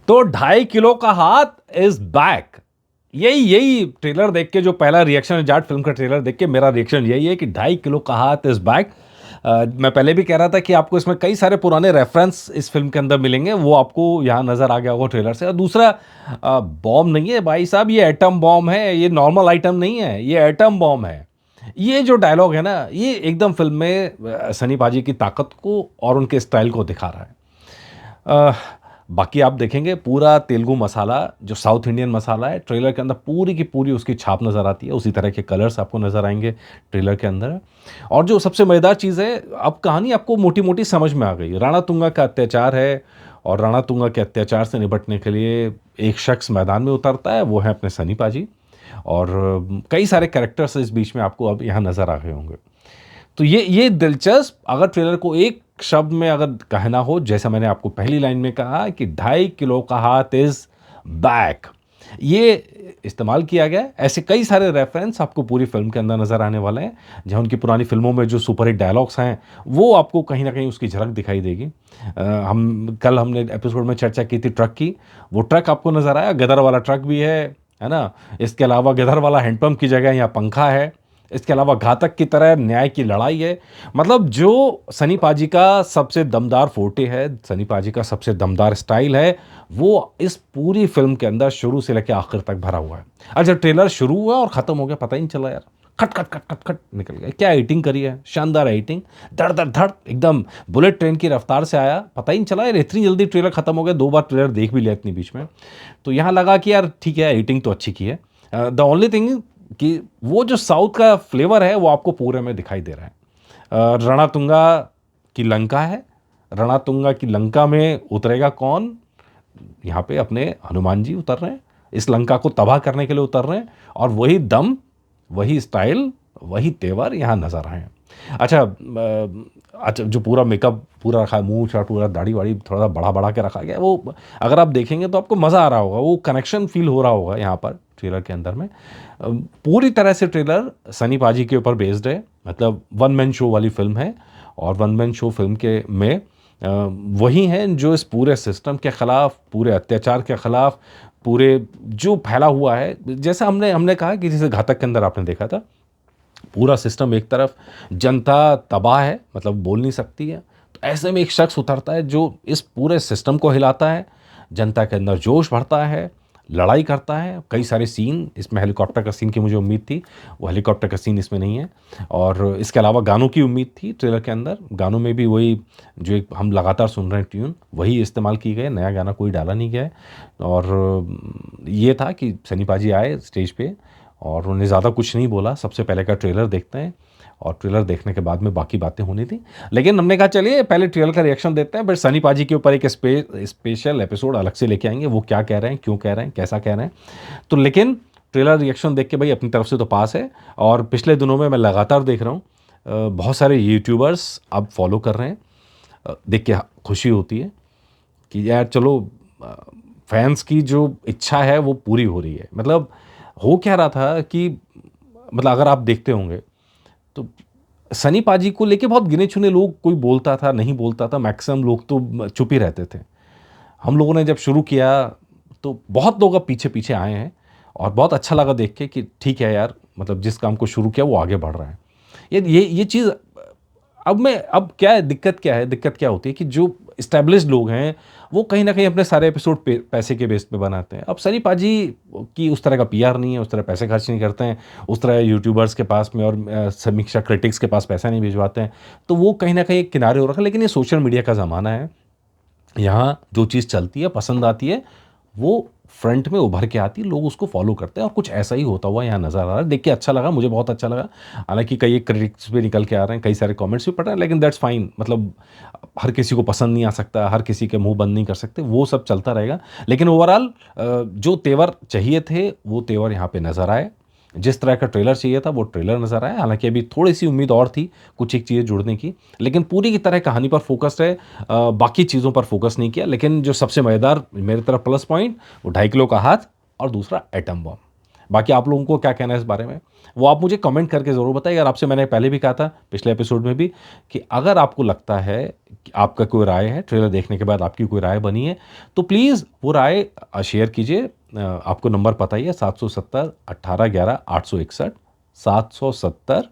तो 2.5 किलो का हाथ इज बैक। यही यही ट्रेलर देख के जो पहला रिएक्शन है, जाट फिल्म का ट्रेलर देख के मेरा रिएक्शन यही है कि 2.5 किलो का हाथ इज बैक। मैं पहले भी कह रहा था कि आपको इसमें कई सारे पुराने रेफरेंस इस फिल्म के अंदर मिलेंगे, वो आपको यहाँ नजर आ गया होगा ट्रेलर से। और दूसरा, बॉम्ब नहीं है भाई साहब, ये एटम बॉम्ब है, ये नॉर्मल आइटम नहीं है, ये एटम बॉम्ब है। ये जो डायलॉग है ना, ये एकदम फिल्म में सनी पाजी की ताकत को और उनके स्टाइल को दिखा रहा है। अ, बाकी आप देखेंगे पूरा तेलुगु मसाला, जो साउथ इंडियन मसाला है, ट्रेलर के अंदर पूरी की पूरी उसकी छाप नज़र आती है। उसी तरह के कलर्स आपको नज़र आएंगे ट्रेलर के अंदर। और जो सबसे मज़ेदार चीज़ है, अब कहानी आपको मोटी मोटी समझ में आ गई। राणा तुंगा का अत्याचार है, और राणा तुंगा के अत्याचार से निपटने के लिए एक शख्स मैदान में उतरता है, वो है अपने सनी पाजी। और कई सारे कैरेक्टर्स इस बीच में आपको अब यहाँ नज़र आ गए होंगे। तो ये दिलचस्प, अगर ट्रेलर को एक शब्द में अगर कहना हो, जैसा मैंने आपको पहली लाइन में कहा कि 2.5 किलो का हाथ इज बैक, ये इस्तेमाल किया गया है। ऐसे कई सारे रेफरेंस आपको पूरी फिल्म के अंदर नजर आने वाले हैं, जहाँ उनकी पुरानी फिल्मों में जो सुपरहिट डायलॉग्स हैं, वो आपको कहीं ना कहीं उसकी झलक दिखाई देगी। हमने एपिसोड में चर्चा की थी ट्रक की, वो ट्रक आपको नजर आया, गदर वाला ट्रक भी है ना। इसके अलावा गदर वाला हैंडपंप की जगह यहाँ पंखा है। इसके अलावा घातक की तरह न्याय की लड़ाई है। मतलब जो सनी पाजी का सबसे दमदार फोर्टे है, सनी पाजी का सबसे दमदार स्टाइल है, वो इस पूरी फिल्म के अंदर शुरू से लेकर आखिर तक भरा हुआ है। और जब ट्रेलर शुरू हुआ और खत्म हो गया, पता ही नहीं चला यार, खट खट खट खट खट निकल गया। क्या एडिटिंग करी है, शानदार एडिटिंग, धड़ धड़ धड़, एकदम बुलेट ट्रेन की रफ्तार से आया, पता ही नहीं चला यार, इतनी जल्दी ट्रेलर खत्म हो गया। 2 बार ट्रेलर देख भी लिया इतनी बीच में, तो यहाँ लगा कि यार ठीक है, एडिटिंग तो अच्छी की है। द ओनली थिंग कि वो जो साउथ का फ्लेवर है, वो आपको पूरे में दिखाई दे रहा है। रणतुंगा की लंका है, रणतुंगा की लंका में उतरेगा कौन? यहाँ पे अपने हनुमान जी उतर रहे हैं, इस लंका को तबाह करने के लिए उतर रहे हैं। और वही दम, वही स्टाइल, वही तेवर यहाँ नजर आए हैं। अच्छा, अच्छा, जो पूरा मेकअप पूरा रखा है, मुंह शर्ट पूरा, दाढ़ी वाड़ी थोड़ा सा बढ़ा बढ़ा के रखा गया है, वो अगर आप देखेंगे तो आपको मज़ा आ रहा होगा, वो कनेक्शन फील हो रहा होगा यहाँ पर ट्रेलर के अंदर में। पूरी तरह से ट्रेलर सनी पाजी के ऊपर बेस्ड है, मतलब वन मैन शो वाली फिल्म है। और वन मैन शो फिल्म के में वही हैं जो इस पूरे सिस्टम के ख़िलाफ़, पूरे अत्याचार के ख़िलाफ़, पूरे जो फैला हुआ है, जैसा हमने हमने कहा कि जैसे घातक के अंदर आपने देखा था, पूरा सिस्टम एक तरफ, जनता तबाह है, मतलब बोल नहीं सकती है। तो ऐसे में एक शख्स उतरता है जो इस पूरे सिस्टम को हिलाता है, जनता के अंदर जोश भरता है, लड़ाई करता है। कई सारे सीन इसमें, हेलीकॉप्टर का सीन की मुझे उम्मीद थी, वो हेलीकॉप्टर का सीन इसमें नहीं है। और इसके अलावा गानों की उम्मीद थी ट्रेलर के अंदर, गानों में भी वही जो एक हम लगातार सुन रहे हैं ट्यून, वही इस्तेमाल की गई, नया गाना कोई डाला नहीं गया है। और ये था कि सनी पाजी आए स्टेज पे और उन्होंने ज़्यादा कुछ नहीं बोला। सबसे पहले का ट्रेलर देखते हैं, और ट्रेलर देखने के बाद में बाकी बातें होनी थी। लेकिन हमने कहा चलिए पहले ट्रेलर का रिएक्शन देते हैं, फिर सनी पाजी के ऊपर एक स्पेशल एपिसोड अलग से लेके आएंगे, वो क्या कह रहे हैं, क्यों कह रहे हैं, कैसा कह रहे हैं। तो लेकिन ट्रेलर रिएक्शन देख के भाई अपनी तरफ से तो पास है। और पिछले दिनों में मैं लगातार देख रहा हूँ, बहुत सारे यूट्यूबर्स अब फॉलो कर रहे हैं। देख के खुशी होती है कि यार चलो, फैंस की जो इच्छा है वो पूरी हो रही है। मतलब हो क्या रहा था कि, मतलब अगर आप देखते होंगे तो सनी पाजी को लेके बहुत गिने चुने लोग, कोई बोलता था, नहीं बोलता था, मैक्सिमम लोग तो चुप ही रहते थे। हम लोगों ने जब शुरू किया तो बहुत लोग अब पीछे पीछे आए हैं, और बहुत अच्छा लगा देख के कि ठीक है यार, मतलब जिस काम को शुरू किया वो आगे बढ़ रहा है। ये चीज़, अब क्या है, दिक्कत क्या होती है कि जो इस्टेब्लिश्ड लोग हैं, वो कहीं न कहीं अपने सारे एपिसोड पैसे के बेस पे बनाते हैं। अब सनी पाजी की उस तरह का पीआर नहीं है, उस तरह पैसे खर्च नहीं करते हैं, उस तरह यूट्यूबर्स के पास में और समीक्षा क्रिटिक्स के पास पैसा नहीं भिजवाते हैं, तो वो कहीं न कहीं एक किनारे हो रखा है। लेकिन ये सोशल मीडिया का ज़माना है, यहाँ जो चीज़ चलती है, पसंद आती है, वो फ्रंट में उभर के आती है, लोग उसको फॉलो करते हैं, और कुछ ऐसा ही होता हुआ यहाँ नज़र आ रहा है। देख के अच्छा लगा, मुझे बहुत अच्छा लगा। हालाँकि कई क्रिटिक्स भी निकल के आ रहे हैं, कई सारे कमेंट्स भी पढ़ रहे हैं, लेकिन दैट्स फाइन। मतलब हर किसी को पसंद नहीं आ सकता, हर किसी के मुँह बंद नहीं कर सकते, वो सब चलता रहेगा। लेकिन ओवरऑल जो तेवर चाहिए थे, वो तेवर यहाँ पे नज़र आए। जिस तरह का ट्रेलर चाहिए था, वो ट्रेलर नज़र आया। हालाँकि अभी थोड़ी-सी उम्मीद और थी, कुछ एक चीज़ें जुड़ने की, लेकिन पूरी की तरह कहानी पर फ़ोकस्ड है, बाकी चीज़ों पर फ़ोकस नहीं किया। लेकिन जो सबसे मज़ेदार मेरी तरफ प्लस पॉइंट, वो 2.5 किलो का हाथ, और दूसरा एटम बम। बाकी आप लोगों को क्या कहना है इस बारे में, वो आप मुझे कमेंट करके ज़रूर बताइए। और आपसे मैंने पहले भी कहा था, पिछले एपिसोड में भी, कि अगर आपको लगता है कि आपका कोई राय है, ट्रेलर देखने के बाद आपकी कोई राय बनी है, तो प्लीज़ वो राय शेयर कीजिए। आपको नंबर पता ही है, 770 18 11 861, 770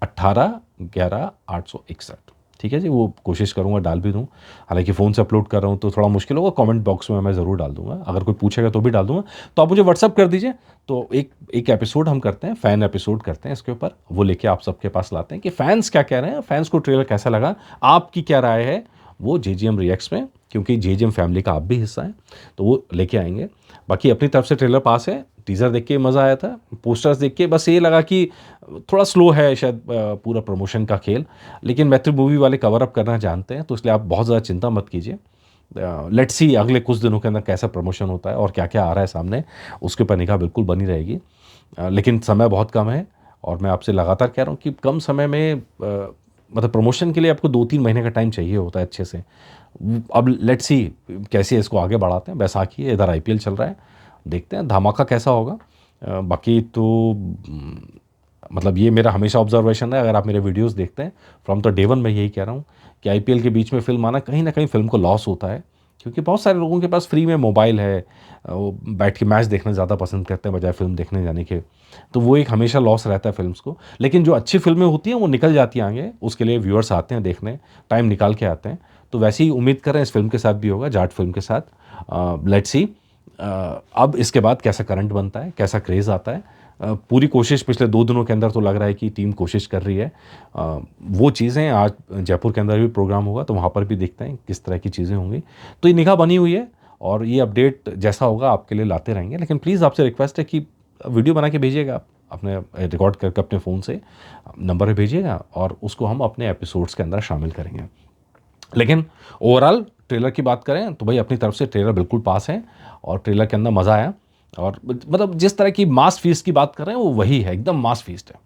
18 11 861। ठीक है जी, वो कोशिश करूँगा डाल भी दूँ। हालाँकि फ़ोन से अपलोड कर रहा हूँ तो थोड़ा मुश्किल होगा, कमेंट बॉक्स में मैं ज़रूर डाल दूँगा। अगर कोई पूछेगा तो भी डाल दूँगा। तो आप मुझे व्हाट्सएप कर दीजिए, तो एक एपिसोड हम करते हैं, फ़ैन एपिसोड करते हैं इसके ऊपर। वो लेके आप सबके पास लाते हैं कि फ़ैन्स क्या कह रहे हैं, फ़ैन्स को ट्रेलर कैसा लगा, आपकी क्या राय है, वो जेजीएम रिएक्ट्स में, क्योंकि जेजीएम फैमिली का आप भी हिस्सा हैं, तो वो लेके आएँगे। बाकी अपनी तरफ से ट्रेलर पास है। टीज़र देख के मज़ा आया था, पोस्टर्स देख के बस ये लगा कि थोड़ा स्लो है शायद पूरा प्रमोशन का खेल, लेकिन मैत्री मूवी वाले कवर अप करना जानते हैं, तो इसलिए आप बहुत ज़्यादा चिंता मत कीजिए। लेट्स सी अगले कुछ दिनों के अंदर कैसा प्रमोशन होता है और क्या-क्या आ रहा है सामने, उसके ऊपर निगाह बिल्कुल बनी रहेगी। लेकिन समय बहुत कम है और मैं आपसे लगातार कह रहा हूँ कि कम समय में मतलब प्रमोशन के लिए आपको 2-3 महीने का टाइम चाहिए होता है अच्छे से। अब लेट्स सी कैसे इसको आगे बढ़ाते हैं। बैसाखी है, इधर आईपीएल चल रहा है, देखते हैं धमाका कैसा होगा। बाकी तो मतलब ये मेरा हमेशा ऑब्जर्वेशन है, अगर आप मेरे वीडियोस देखते हैं फ्रॉम द डे वन, मैं यही कह रहा हूँ कि आईपीएल के बीच में फिल्म आना कहीं ना कहीं फिल्म को लॉस होता है, क्योंकि बहुत सारे लोगों के पास फ्री में मोबाइल है, वो बैठ के मैच देखना ज़्यादा पसंद करते हैं बजाय फिल्म देखने जाने के। तो वो एक हमेशा लॉस रहता है फिल्म्स को। लेकिन जो अच्छी फिल्में होती हैं वो निकल जाती हैं आगे, उसके लिए व्यूअर्स आते हैं देखने, टाइम निकाल के आते हैं। तो वैसे ही उम्मीद कर रहे हैं इस फिल्म के साथ भी होगा, जाट फिल्म के साथ। लेट्स सी अब इसके बाद कैसा करंट बनता है, कैसा क्रेज़ आता है। पूरी कोशिश पिछले 2 दिनों के अंदर तो लग रहा है कि टीम कोशिश कर रही है। वो चीज़ें आज जयपुर के अंदर भी प्रोग्राम होगा, तो वहाँ पर भी देखते हैं किस तरह की चीज़ें होंगी। तो ये निगाह बनी हुई है और ये अपडेट जैसा होगा आपके लिए लाते रहेंगे। लेकिन प्लीज़ आपसे रिक्वेस्ट है कि वीडियो बना के भेजिएगा आप, अपने रिकॉर्ड करके अपने फ़ोन से नंबर पे भेजिएगा और उसको हम अपने एपिसोड्स के अंदर शामिल करेंगे। लेकिन ओवरऑल ट्रेलर की बात करें तो भाई अपनी तरफ से ट्रेलर बिल्कुल पास है और ट्रेलर के अंदर मज़ा आया। और मतलब जिस तरह की मास फीस्ट की बात कर रहे हैं वो वही है, एकदम मास फीस्ट है।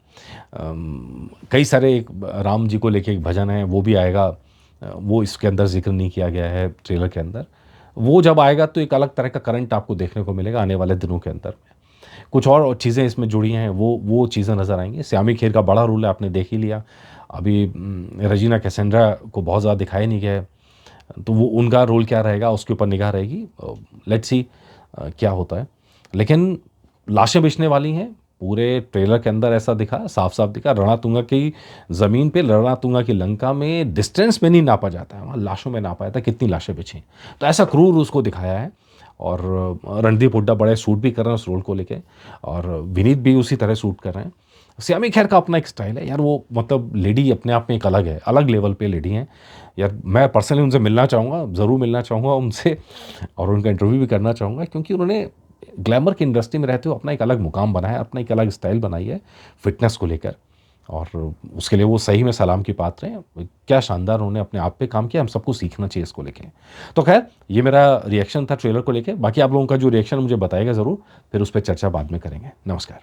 कई सारे एक राम जी को लेके एक भजन है, वो भी आएगा। वो इसके अंदर जिक्र नहीं किया गया है ट्रेलर के अंदर। वो जब आएगा तो एक अलग तरह का करंट आपको देखने को मिलेगा आने वाले दिनों के अंदर। कुछ और चीज़ें इसमें जुड़ी हैं, वो चीज़ें नज़र आएँगी। श्यामी खेर का बड़ा रोल है, आपने देख ही लिया। अभी रजीना कैसेंड्रा को बहुत ज़्यादा दिखाया नहीं गया है, तो वो उनका रोल क्या रहेगा उसके ऊपर निगाह रहेगी। लेट्स सी क्या होता है। लेकिन लाशें बिछने वाली हैं, पूरे ट्रेलर के अंदर ऐसा दिखा, साफ-साफ दिखा। रणथुंगा की ज़मीन पे, रणथुंगा की लंका में डिस्टेंस में नहीं नापा जाता है, वहाँ लाशों में नापा जाता है कितनी लाशें बिछी। तो ऐसा क्रूर उसको दिखाया है। और रणदीप हुड्डा बड़े सूट भी कर रहे हैं उस रोल को लेके, और विनीत भी उसी तरह सूट कर रहे हैं। श्यामी खेर का अपना एक स्टाइल है यार, वो मतलब लेडी अपने आप में एक अलग है, अलग लेवल पे लेडी हैं यार। मैं पर्सनली उनसे मिलना चाहूँगा, ज़रूर मिलना चाहूँगा उनसे और उनका इंटरव्यू भी करना चाहूँगा, क्योंकि उन्होंने ग्लैमर की इंडस्ट्री में रहते हुए अपना एक अलग मुकाम बनाया है, अपना एक अलग स्टाइल बनाई है फिटनेस को लेकर। और उसके लिए वो सही में सलाम की पात्र हैं। क्या शानदार उन्होंने अपने आप पे काम किया, हम सबको सीखना चाहिए इसको लेके। तो खैर ये मेरा रिएक्शन था ट्रेलर को लेके। बाकी आप लोगों का जो रिएक्शन मुझे बताइएगा ज़रूर, फिर उस पर चर्चा बाद में करेंगे। नमस्कार।